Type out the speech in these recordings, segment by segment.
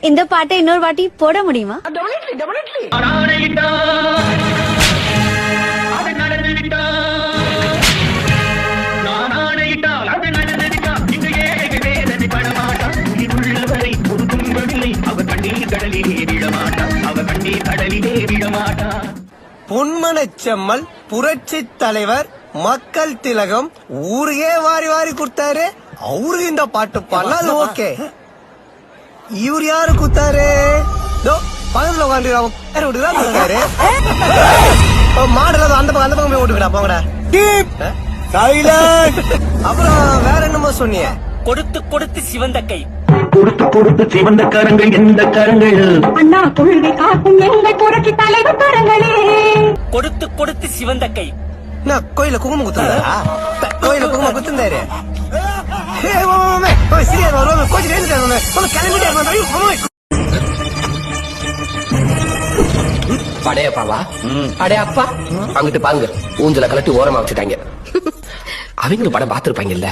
இந்த பாட்டை இன்னொரு வாட்டி போட முடியுமா? பொன்மனச்செம்மல் புரட்சி தலைவர் மக்கள் திலகம் ஊருக்கே வாரி வாரி கொடுத்தாரு. அவரு இந்த பாட்டு பாடலாம், அது ஓகே. இவரு யாரு குத்தாரு? பக்கத்துல உட்காந்துதான் கொடுத்தாரு. மாடல அந்த பக்கம் போய் ஓட்டுக்கடா போங்கடா. அப்புறம் வேற என்னமோ சொன்னீங்க? கொடுத்து கொடுத்து சிவந்த கை, கொடுத்து கொடுத்து சிவந்த கரங்கள் எந்த கரங்கள்? அண்ணா கொள்கை காக்கும் எங்கள் புரட்சி தலைவர் கரங்களே. கொடுத்து கொடுத்து சிவந்த கை. நான் கோயில குங்குமம் குத்துறா? கோயில குங்குமம் குத்துந்தாரு. படையப்பாவா? அடையப்பா அங்கிட்டு பாருங்க, ஊஞ்சல கலட்டி ஓரமா வச்சுட்டாங்க. அவங்களும் படம் பாத்துருப்பாங்கல்ல.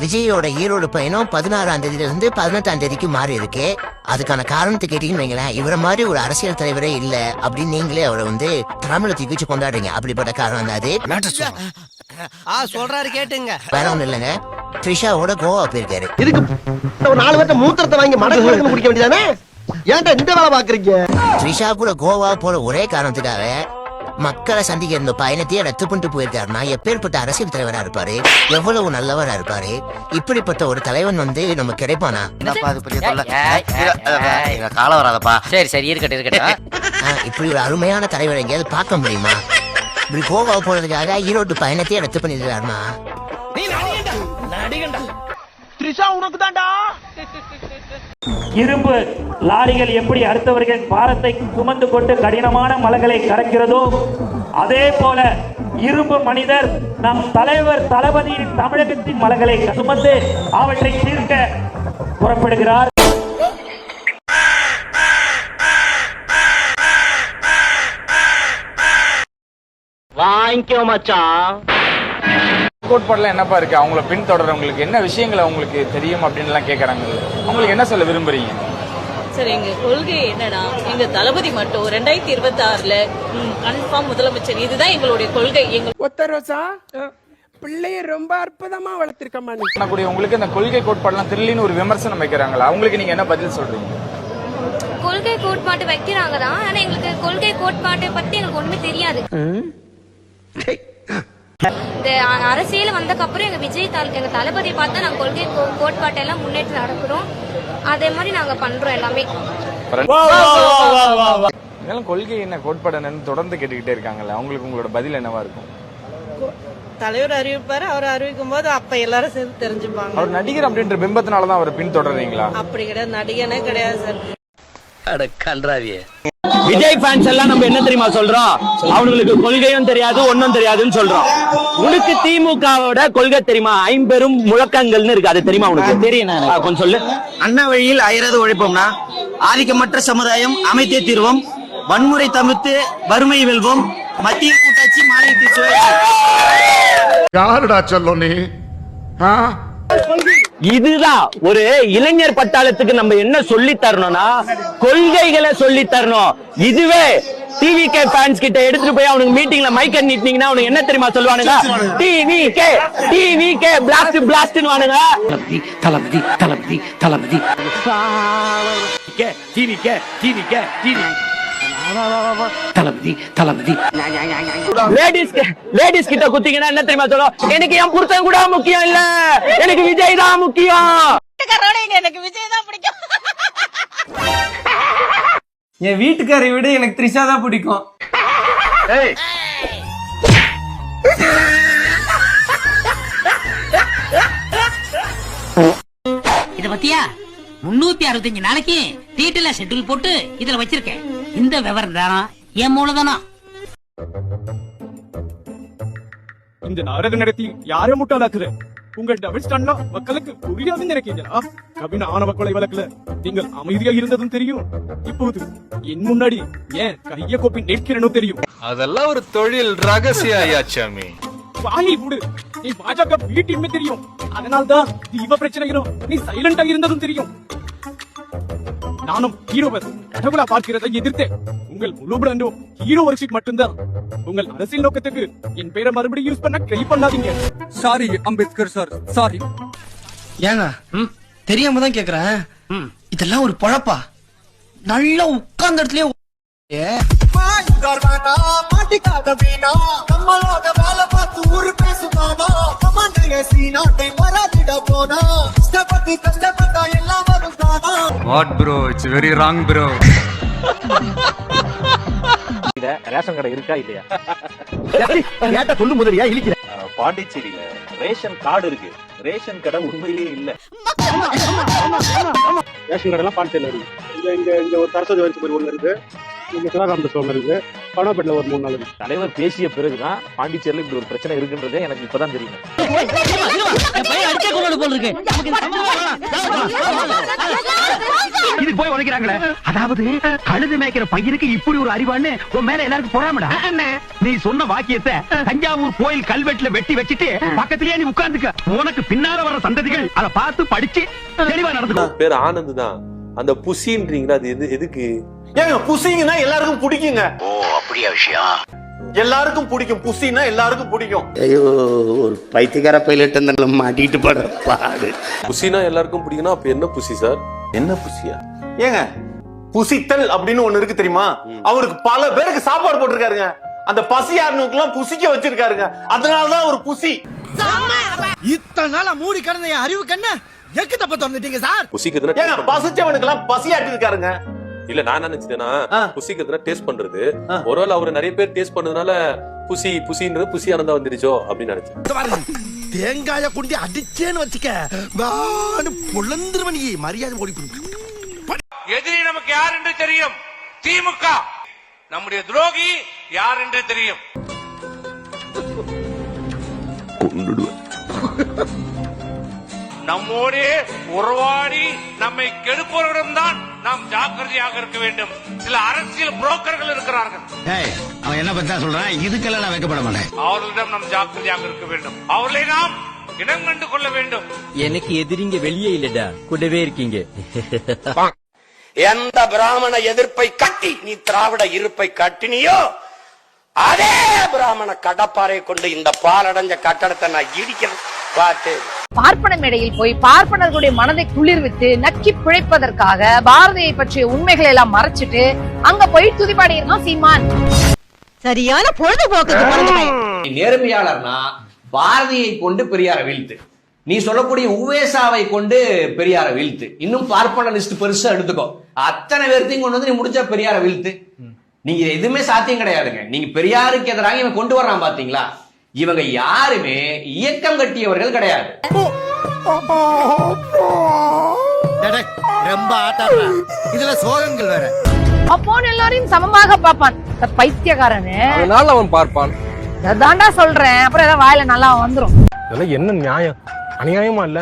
விஜயோட ஈரோடு பயணம் 16ஆம் தேதியில இருந்து 18ஆம் தேதிக்கு மாறி இருக்கு. அதுக்கான காரணத்தை கேட்டீங்கன்னு வைங்களேன், இவர மாதிரி ஒரு அரசியல் தலைவரே இல்ல அப்படின்னு நீங்களே அவரை தமிழை தூக்கி கொண்டாடுறீங்க. அப்படிப்பட்ட காரணம் தான் அது. சொல்றாரு கேட்டுங்க. வேற ஒண்ணு இல்லைங்க, த்ரிஷாவோட கோவா போயிருக்காரு. இதுக்கு ஒரு 4 பேர்த்த மூத்திரத்தை வாங்கி மடக்கு குடிக்க வேண்டியதானே? ஏன்டா இந்த வேலை பாக்குறீங்க? த்ரிஷா கூட கோவா போற ஒரே காரணத்துக்காக மக்களை சந்திக்க இருந்த பயணத்தையே ரத்து பண்ணிட்டு போயிருக்காருன்னா எப்பேற்பட்ட அரசியல் தலைவரா இருப்பாரு, எவ்வளவு நல்லவரா இருப்பாரு. இப்படிப்பட்ட ஒரு தலைவன் நம்ம கிடைப்பானா? காலம் வராதப்பா. சரி சரி இருக்கட்டும் இருக்கட்டும். இப்படி ஒரு அருமையான தலைவர் எங்கேயாவது பார்க்க முடியுமா? இப்படி கோவா போறதுக்காக ஈரோடு பயணத்தையே ரத்து பண்ணிருக்காருன்னா இரும்பு லாரிகள் எப்படி அடுத்தவர்களின் பாரத்தை சுமந்து கொண்டு கடினமான மலைகளை கடக்கிறதோ, அதே போல இரும்பு மனிதர் நம் தலைவர் தளபதியின் தமிழகத்தின் மலைகளை சுமந்து அவற்றை தீர்க்க புறப்படுகிறார். வாங்கிக்கோ மச்சான். கோட்பாடுல என்னப்பா இருக்கு? அவங்கள பின்தொடர்றவங்களுக்கு என்ன விஷயங்களை உங்களுக்கு தெரியும் அப்படின்னு எல்லாம் கேக்குறாங்க. அவங்களுக்கு என்ன சொல்ல விரும்புறீங்க? சார், எங்க கொள்கை என்னன்னா, எங்க தளபதி மட்டும் 2026ல கன்ஃபார்ம் முதலமைச்சர். இதுதான் எங்களுடைய கொள்கை. பிள்ளைய ரொம்ப அற்புதமா வளர்த்திருக்கமா. உங்களுக்கு இந்த கொள்கை கோட்பாடுலாம் தெரியலன்னு ஒரு விமர்சனம் வைக்கிறாங்களா? அவங்களுக்கு நீங்க என்ன பதில் சொல்றீங்க? கொள்கை கோட்பாட்டு வைக்கிறாங்க தான், ஆனா எங்களுக்கு கொள்கை கோட்பாட்டை பத்தி எங்களுக்கு ஒண்ணுமே தெரியாது. இந்த அரசியல் வந்ததுக்கு அப்புறம் எங்க தளபதி பார்த்தா நாங்க கொள்கை கோட்பாட்டை எல்லாம் முன்னேற்றி நடக்கிறோம். அதே மாதிரி நாங்க பண்றோம் எல்லாமே. கொள்கை என்ன கோட்பாடு என்னன்னு தொடர்ந்து கேட்டுக்கிட்டே இருக்காங்கல்ல, அவங்களுக்கு உங்களோட பதில் என்னவா இருக்கும்? தலைவர் அறிவிப்பாரு, அவர் அறிவிக்கும் போது அப்ப எல்லாரும் சேர்ந்து தெரிஞ்சுப்பாங்க. அவர் நடிகர் அப்படின்ற பிம்பத்தினாலதான் அவரை பின்தொடர்றீங்களா? அப்படி கிடையாது, நடிகனே கிடையாது சார். விஜய் ஃபேன்ஸ் எல்லாம் நம்ம என்ன தெரியுமா சொல்றோம்? அவங்களுக்கு கொள்கையும் தெரியாது, ஒன்னும் தெரியாதுன்னு சொல்றோம். உனக்கு திமுகவோட கொள்கை தெரியுமா? 50 முழக்கங்கள்னு இருக்கு, அது தெரியுமா உனக்கு? தெரியும், கொஞ்சம் சொல்லு. அண்ணா வழியில் அயராது உழைப்போம்னா, ஆதிக்கமற்ற சமுதாயம் அமைத்தே தீர்வோம், வன்முறை தவிர்த்து வறுமை வெல்வோம், மத்திய கூட்டாட்சி மாநிலத்தில் சுழற்சி. யாருடா சொல்லு நீ? இதுதான் ஒரு இளைஞர் பட்டாளத்துக்கு நம்ம என்ன சொல்லி தரணும்னா, கொள்கைகளை சொல்லி தரணும். இதுவே டிவிகே ஃபேன்ஸ் கிட்ட எடுத்துட்டு போய் அவனுக்கு மீட்டிங்ல மைக்க நீட்டினீங்கன்னா அவனுக்கு என்ன தெரியுமா சொல்லுவானுங்க? டிவிகே பிளாஸ்ட் பிளாஸ்ட்னு வானுங்க. தளபதி தளபதி தளபதி டிவிகே தளபதி தளபதி. லேடிஸ் கிட்ட குத்திங்கன்னா என்ன தெரியுமா சொல்லும்? எனக்கு என் புருஷன் கூட முக்கியம் இல்ல, எனக்கு விஜய் தான் முக்கியம். எனக்கு விஜய் தான் பிடிக்கும். என் வீட்டுக்காரை விட எனக்கு த்ரிஷா தான் பிடிக்கும். இத பத்தியா 365 நாளைக்கு டீட்டெயிலா ஷெட்யூல் போட்டு இதுல வச்சிருக்கேன். இந்த விவரம் தானா என் மூலதானா? இந்த நாடகம் நடத்தி யாரை முட்டாளாக்குற? உங்கள் டபுள் ஸ்டாண்ட்னா மக்களுக்கு புரியாதுன்னு நினைக்கிறீங்களா? கபின ஆணவ கொலை வழக்குல நீங்கள் அமைதியா இருந்ததும் தெரியும். இப்போது என் முன்னாடி ஏன் கைய கோப்பி நிற்கிறனும் தெரியும். அதெல்லாம் ஒரு தொழில் ரகசியம் ஐயாச்சாமி. வாங்கி விடு. நீ பாஜக வீட்டின்மை தெரியும். அதனால்தான் தீப பிரச்சனைகளும் நீ சைலண்டா இருந்ததும் தெரியும். நானும் ஹீரோவை கடவுளா பார்க்கிறதை எதிர்த்தேன். உங்கள் முழு பிராண்டும் ஹீரோ ஒர்க்ஷீட் மட்டும்தான். உங்கள் அரசியல் நோக்கத்துக்கு என் பேரை மறுபடியும் யூஸ் பண்ண ட்ரை பண்ணாதீங்க. Sorry Ambedkar sir, sorry. ஏங்க தெரியாம தான் கேக்குறேன், இதெல்லாம் ஒரு பொழப்பா? நல்லா உட்கார்ந்த இடத்துலயே what bro, it's very wrong bro. Ration கடை இருக்கா இல்லையா? கேட்ட சொல்லு முதலியா இழிக்கிற. பாண்டிச்சேரியில ரேஷன் கார்டு இருக்கு, ரேஷன் கடை உண்மையிலேயே இல்ல. ரேஷன் கடை எல்லாம் பாண்டிச்சேரியில இருக்கு. இங்க ஒரு சரஸ்வதி வரிசை ஒண்ணு இருக்கு, இங்க சிவகாந்த சோழன் இருக்கு, பணப்பேட்டில் ஒரு 3 நாள் இருக்கு. தலைவர் பேசிய பிறகுதான் பாண்டிச்சேரியில இப்படி ஒரு பிரச்சனை இருக்குன்றதே எனக்கு இப்பதான் தெரியும். இது போய் உழைக்கிறாங்களே, அதாவது கழுது மேய்க்கிற பையனுக்கு இப்படி ஒரு அறிவான்னு உன் மேல எல்லாருக்கும் பொறாமடா. நீ சொன்ன வாக்கியத்தை தஞ்சாவூர் கோயில் கல்வெட்டுல வெட்டி வச்சிட்டு பக்கத்திலேயே நீ உட்கார்ந்துக்க. உனக்கு பின்னால வர சந்ததிகள் அதை பார்த்து படிச்சு தெளிவா நடந்துக்கும். பேர் ஆனந்த் தான். அந்த புசின்றீங்களா, அது எதுக்கு? ஏங்க புசிங்கன்னா எல்லாருக்கும் பிடிக்குங்க. ஓ அப்படியா விஷயம்? எல்லாருக்கும் பிடிக்கும், புசின்னா எல்லாருக்கும் பிடிக்கும். ஐயோ, ஒரு பைத்தியக்கார பைலட் மாட்டிட்டு படுற பாடு. புசினா எல்லாருக்கும் பிடிக்கும்னா அப்ப என்ன புசி சார்? என்ன புசியா? ஏங்க புசித்தல் அப்படின்னு ஒண்ணு இருக்கு தெரியுமா? அவருக்கு பல பேருக்கு சாப்பாடு போட்டிருக்காருங்க. அந்த பசியாரனுக்கு எல்லாம் புசிக்க வச்சிருக்காருங்க. அதனாலதான் ஒரு புசி. இத்தனை நாளா மூடி கிடந்த என் அறிவு கண்ண எக்கு தப்ப திறந்துட்டீங்க சார். புசிக்கிறதுனா ஏங்க பசிச்சவனுக்கு எல்லாம் பசியாட்டி இருக்காருங்க. இல்ல நான் என்ன நினைச்சேன்னா, புசிக்கிறதுனா டேஸ்ட் பண்றது. ஒருவேளை அவரு நிறைய பேர் டேஸ்ட் பண்ணதுனால புசின்றது புசி ஆனந்தா வந்துருச்சோ அப்படின்னு நினைச்சேன். தேங்காய குண்டி அடிச்சேன்னு வச்சுக்க பொழந்துருவன். மரியாதை ஓடி எதிரி நமக்கு யார் என்று தெரியும், திமுக. நம்முடைய துரோகி யார் என்று தெரியும். நம்மோடே உறவாடி நம்மை கெடுப்பவர்களிடம் தான் நாம் ஜாக்கிரதையாக இருக்க வேண்டும். சில அரசியல் புரோக்கர்கள் இருக்கிறார்கள். அவன் என்ன பத்தி சொல்றான், இதுக்கெல்லாம் நான் வைக்கப்பட மாட்டேன். அவர்களிடம் நாம் ஜாக்கிரதையாக இருக்க வேண்டும். அவர்களை நாம் இடம் கண்டு கொள்ள வேண்டும். எனக்கு எதிரிங்க வெளியே இல்லடா, கூடவே இருக்கீங்க. எந்த பிராமண எதிர்ப்பை கட்டி நீ திராவிட இருப்பை கட்டினியோ, அதே பிராமண கடப்பாறை கொண்டு இந்த பாலடைஞ்ச கட்டடத்தை நான் இடிக்கிறேன். பார்த்து பார்ப்பன மேடையில் போய் பார்ப்பனர்களுடைய மனதை குளிர்வித்து நக்கி பிழைப்பதற்காக பாரதியை பற்றிய உண்மைகளை எல்லாம் மறைச்சிட்டு அங்க போய் துதிப்பாடி இருக்கான் சீமான். சரியான பொழுதுபோக்கு. நேர்மையாளர்னா பாரதியை கொண்டு பெரியார வீழ்த்து, நீ சொல்லக்கூடிய உவேசாவை கொண்டு பெரியார வீழ்த்து, இன்னும் பார்ப்பன லிஸ்ட் பெருசா எடுத்துக்கோ, அத்தனை பேர்த்தையும் கொண்டு வந்து நீ முடிச்சா பெரியார வீழ்த்து. நீங்க எதுவுமே சாத்தியம் கிடையாதுங்க. நீங்க பெரியாருக்கு எதிராக இவன் கொண்டு வர்றான் பாத்தீங்களா? இவங்க யாருமே இயக்கம் கட்டியவர்கள் கிடையாது. ரொம்ப ஆட்டாடுற, இதுல சோகங்கள் வேற. அப்போ எல்லாரையும் சமமாக பார்ப்பான் பைத்தியக்காரனு. அதனால அவன் பார்ப்பான். அதான்டா சொல்றேன். அப்புறம் ஏதாவது வாயில நல்லா வந்துரும். இதெல்லாம் என்ன நியாயம்? அநியாயமா இல்ல?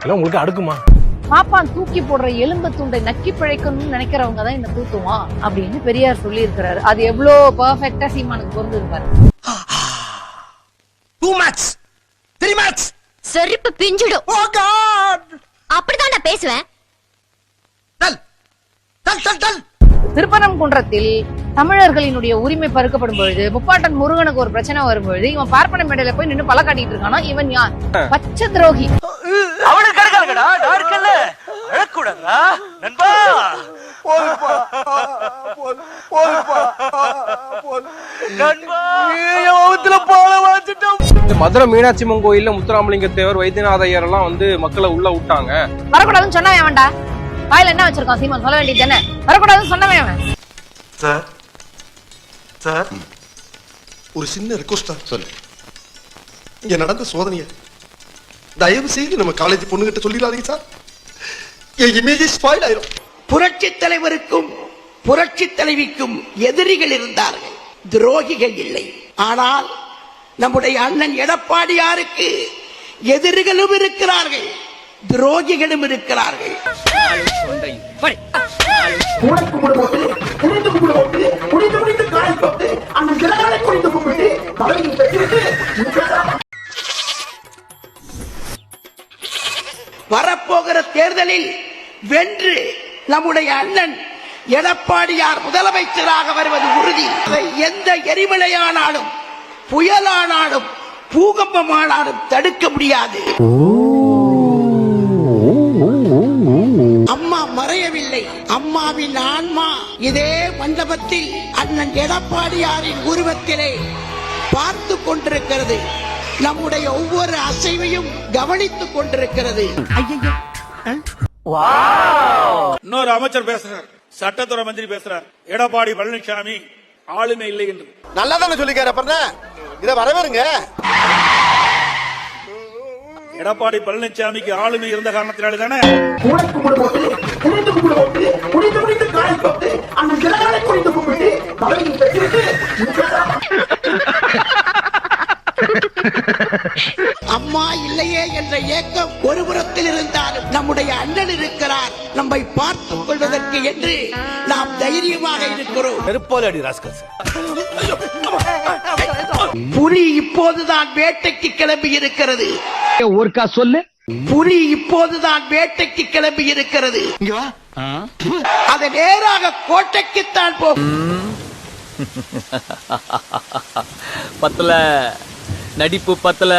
எல்லாம் உங்களுக்கு அடுக்குமா? பாப்பான் தூக்கி போடுற எலும்பு துண்டை நக்கி பிழைக்கணும்னு நினைக்கிறவங்க தான் இந்த தூத்துவான் அப்படின்னு பெரியார் சொல்லி இருக்கிறாரு. அது எவ்வளவு பெர்ஃபெக்ட்டா சீமானுக்கு பொருந்து இருப்பாரு. செருப்பு பிஞ்சிடும். அப்படிதான் நான் பேசுவேன். திருப்பரங்குன்றத்தில் தமிழர்களினுடைய உரிமை பறிக்கப்படும் பொழுது, முப்பாட்டன் முருகனுக்கு ஒரு பிரச்சனை வரும்பொழுது இவன் பார்ப்பன மேடையில போய் நின்று பல காட்டிட்டு இருக்கானா? இவன் யார்? பச்சை துரோகி. அவனுக்கு கிடைக்காதுடா, டார்க்கல்ல அழக்கூடாதா நண்பா. மதுரை மீனாட்சி அம்மன் கோயில்ல முத்துராமலிங்க தேவர், வைத்தியநாத ஐயர் எல்லாம் வந்து மக்களை உள்ள விட்டாங்க. வரக்கூடாதுன்னு சொன்னா வேண்டாம். வாயில என்ன வச்சிருக்கான் சீமான்? சொல்ல வேண்டியது தானே. வரக்கூடாதுன்னு சொன்னவன் அவன். சார் சார் ஒரு சின்ன ரிக்வெஸ்டா சொல்லு. இங்க நடந்த சோதனையை தயவு செய்து நம்ம காலேஜ் பொண்ணுகிட்ட சொல்லிடாதீங்க சார். என் இமேஜ் ஸ்பாயில் ஆயிரும். புரட்சி தலைவருக்கும் புரட்சி தலைவிக்கும் எதிரிகள் இருந்தார்கள், துரோகிகள் இல்லை. ஆனால் நம்முடைய அண்ணன் எடப்பாடியாருக்கு எதிரிகளும் இருக்கிறார்கள், துரோகிகளும் இருக்கிறார்கள். வரப்போகிற தேர்தலில் வென்று நம்முடைய அண்ணன் எடப்பாடியார் முதலமைச்சராக வருவது உறுதி. எந்த எரிமலையானாலும் புயலானாலும் பூகம்பமானாலும் தடுக்க முடியாது. அம்மா மறையவில்லை. அம்மாவின் ஆன்மா இதே மண்டபத்தில் அண்ணன் எடப்பாடியாரின் உருவத்திலே பார்த்து கொண்டிருக்கிறது. நம்முடைய ஒவ்வொரு அசைவையும் கவனித்துக் கொண்டிருக்கிறது. இன்னொரு அமைச்சர் பேசுறார், சட்டத்துறை மந்திரி பேசுறார், எடப்பாடி பழனிசாமி ஆளுமை இல்லை என்று. நல்லா தானே சொல்லிக்கார, இத வரவேறுங்க. எடப்பாடி பழனிசாமிக்கு ஆளுமை இருந்த காரணத்தினாலே தானே அம்மா இல்லையே என்ற ஏக்கம் ஒரு புறத்தில் இருந்தாலும் நம்முடைய அண்ணன் இருக்கிறார் நம்மை பார்த்துக் கொள்வதற்கு என்று நாம் தைரியமாக இருக்கிறோம். புலி இப்போதுதான் வேட்டைக்கு கிளம்பி இருக்கிறது. ஒருக்கா சொல்லு. புலி இப்போதுதான் வேட்டைக்கு கிளம்பி இருக்கிறது. அது நேராக கோட்டைக்குத்தான் போகும். பத்தல நடிப்பு பத்தல.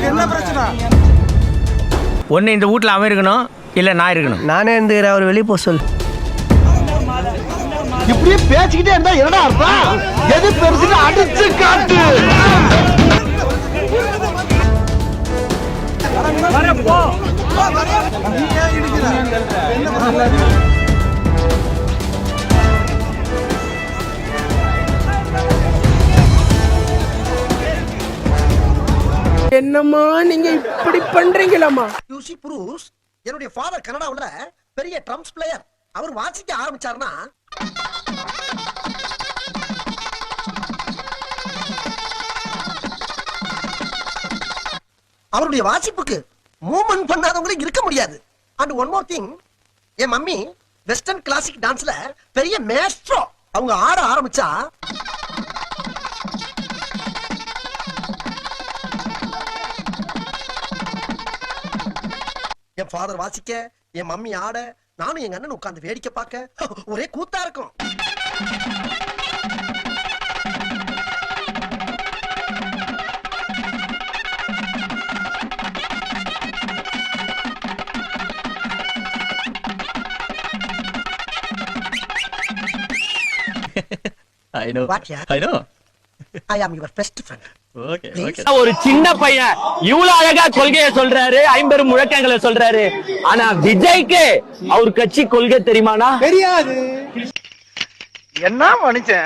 என்ன பிரச்சனை? ஒண்ணு இந்த வீட்டுல அவன் இருக்கணும், இல்ல நான் இருக்கணும். நானே இருந்துக்கிறேன், அவர் வெளியே போ சொல். இப்படியே பேசிக்கிட்டே இருந்தா என்னடா அர்த்தம்? எது பெருசுன்னு அடிச்சு காட்டு. என்னம்மா நீங்க இப்படி பண்றீங்களாமா? யூசி புரூஸ், என்னுடைய ஃபாதர் கனடாவுல பெரிய ட்ரம்ஸ் பிளேயர். அவர் வாசிக்க ஆரம்பிச்சாருன்னா அவருடைய வாசிப்புக்கு மூவ்மெண்ட் பண்ணாதவங்களே இருக்க முடியாது. அண்ட் ஒன் மோர் திங், என் மம்மி வெஸ்டர்ன் கிளாசிக் டான்ஸ்ல பெரிய மேஸ்ட்ரோ. அவங்க ஆட ஆரம்பிச்சா என் ஃபாதர் வாசிக்க, என் மம்மி ஆட, நானும் எங்க அண்ணன் உட்கார்ந்து வேடிக்கை பார்க்க ஒரே கூத்தா இருக்கும். I know. What, yeah? I know. I am your best friend. Okay, okay. ஒரு சின்ன பையன் இவ்வளவு அழகா கொள்கையை சொல்றாரு, 50 முழக்கங்களை சொல்றாரு. ஆனா விஜய்க்கு அவர் கட்சி கொள்கை தெரியுமானா? தெரியாது. என்ன மனுஷன்,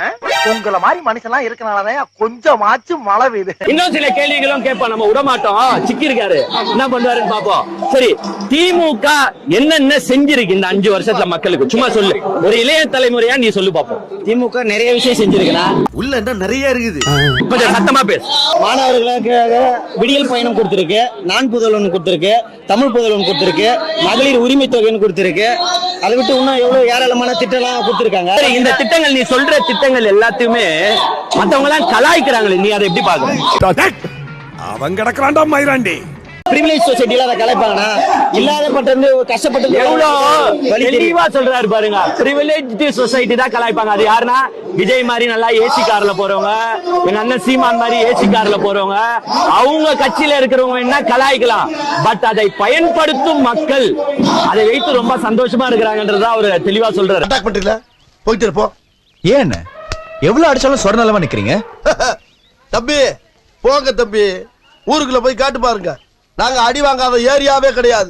உங்கள மாதிரி மனுஷன்லாம் இருக்கனாலதான் கொஞ்சமாச்சும் மழை பெய்யுது. இன்னும் சில கேள்விகளும் கேட்போம், நம்ம விட மாட்டோம். சிக்கி இருக்காரு, என்ன பண்ணுவாருன்னு பாப்போம். சரி, திமுக என்னென்ன செஞ்சிருக்கு இந்த 5 வருஷத்துல மக்களுக்கு? சும்மா சொல்லு, ஒரு இளைய தலைமுறையா நீ சொல்லு பாப்போம். திமுக நிறைய விஷயம் செஞ்சிருக்கா? உள்ள என்ன நிறைய இருக்குது. கொஞ்சம் சத்தமா பேசு. மாணவர்களுக்காக விடியல் பயணம் கொடுத்திருக்கு, நான் புதல்வன் கொடுத்திருக்கு, தமிழ் புதல்வன் கொடுத்திருக்கு, மகளிர் உரிமை தொகைன்னு கொடுத்திருக்கு. அதை விட்டு இன்னும் எவ்வளவு ஏராளமான திட்டம் கொடுத்திருக்காங்க. இந்த திட்டங்கள், நீ சொல்ற திட்டங்கள் எல்லாத்தையுமே மத்தவங்க எல்லாம் கலாய்க்கிறாங்களே, நீ அதை எப்படி பாக்குற? அவன் கிடக்குறான்டா மயிராண்டி. பிரிவிலேஜ் சொசைட்டில அதை கலைப்பாங்கண்ணா, இல்லாத பட்டு கஷ்டப்பட்டு எவ்வளவு தெளிவா சொல்றாரு பாருங்க. பிரிவிலேஜ் சொசைட்டி தான் கலாய்ப்பாங்க. அது யாருன்னா, விஜய் மாதிரி நல்லா ஏசி கார்ல போறவங்க, எங்க அண்ணன் சீமான் மாதிரி ஏசி கார்ல போறவங்க, அவங்க கட்சியில இருக்கிறவங்க என்ன கலாய்க்கலாம். பட் அதை பயன்படுத்தும் மக்கள் அதை வைத்து ரொம்ப சந்தோஷமா இருக்கிறாங்கன்றதா அவரு தெளிவா சொல்றாரு. அட்டாக் பண்றீங்களா? போயிட்டு இருப்போம். ஏன் எவ்வளவு அடிச்சாலும் சொர்ணலமா நிக்கிறீங்க? தம்பி போங்க தம்பி, ஊருக்குள்ள போய் காட்டு பாருங்க. நாங்க அடி வாங்காத ஏரியாவே கிடையாது.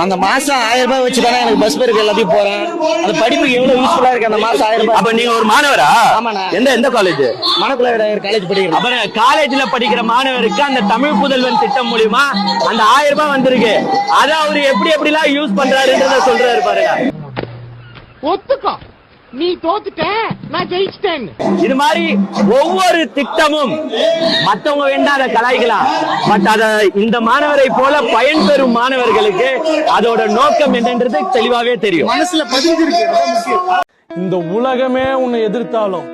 அந்த மாசம் 1000 ரூபாய் வச்சுதானே எனக்கு பஸ் பேருக்கு எல்லாத்தையும் போறேன். அந்த படிப்புக்கு எவ்வளவு யூஸ்ஃபுல்லா இருக்கு அந்த மாசம் 1000 ரூபாய். அப்ப நீங்க ஒரு மாணவரா? ஆமாண்ணா. எந்த காலேஜ்? மணக்குள காலேஜ் படிக்கிறேன். அப்புறம் காலேஜ்ல படிக்கிற மாணவருக்கு அந்த தமிழ் புதல்வன் திட்டம் மூலியமா அந்த 1000 ரூபாய் வந்திருக்கு. அத அவரு எப்படி எல்லாம் யூஸ் பண்றாருன்றத சொல்றாரு பாருங்க. ஒத்துக்கோ, நீ தோத்துட்ட, நான் ஜெயிச்சிட்டேன். இது மாதிரி ஒவ்வொரு திட்டமும் மத்தவங்க வேண்டாம் அதை கலாய்க்கலாம், பட் அத இந்த மாணவரை போல பயன்பெறும் மாணவர்களுக்கு அதோட நோக்கம் என்னன்றது தெளிவாவே தெரியும். மனசுல பதிஞ்சிருக்கு. இந்த உலகமே உன்னை எதிர்த்தாலும்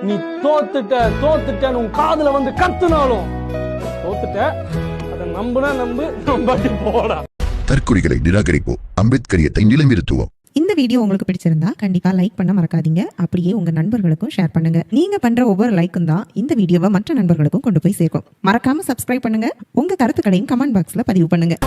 நீ தோத்துட்ட உன் காதுல வந்து கத்துனாலும் தோத்துட்ட, அதை நம்பி போடா. தற்கொலைகளை நிராகரிப்போம், அம்பேத்கரியத்தை நிலைநிறுத்துவோம். இந்த வீடியோ உங்களுக்கு பிடிச்சிருந்தா கண்டிப்பா லைக் பண்ண மறக்காதீங்க. அப்படியே உங்க நண்பர்களுக்கும் ஷேர் பண்ணுங்க. நீங்க பண்ற ஒவ்வொரு லைக்கும் தான் இந்த வீடியோவை மற்ற நண்பர்களுக்கும் கொண்டு போய் சேர்க்கும். மறக்காம சப்ஸ்கிரைப் பண்ணுங்க. உங்க கருத்துக்களையும் கமெண்ட் பாக்ஸ்ல பதிவு பண்ணுங்க.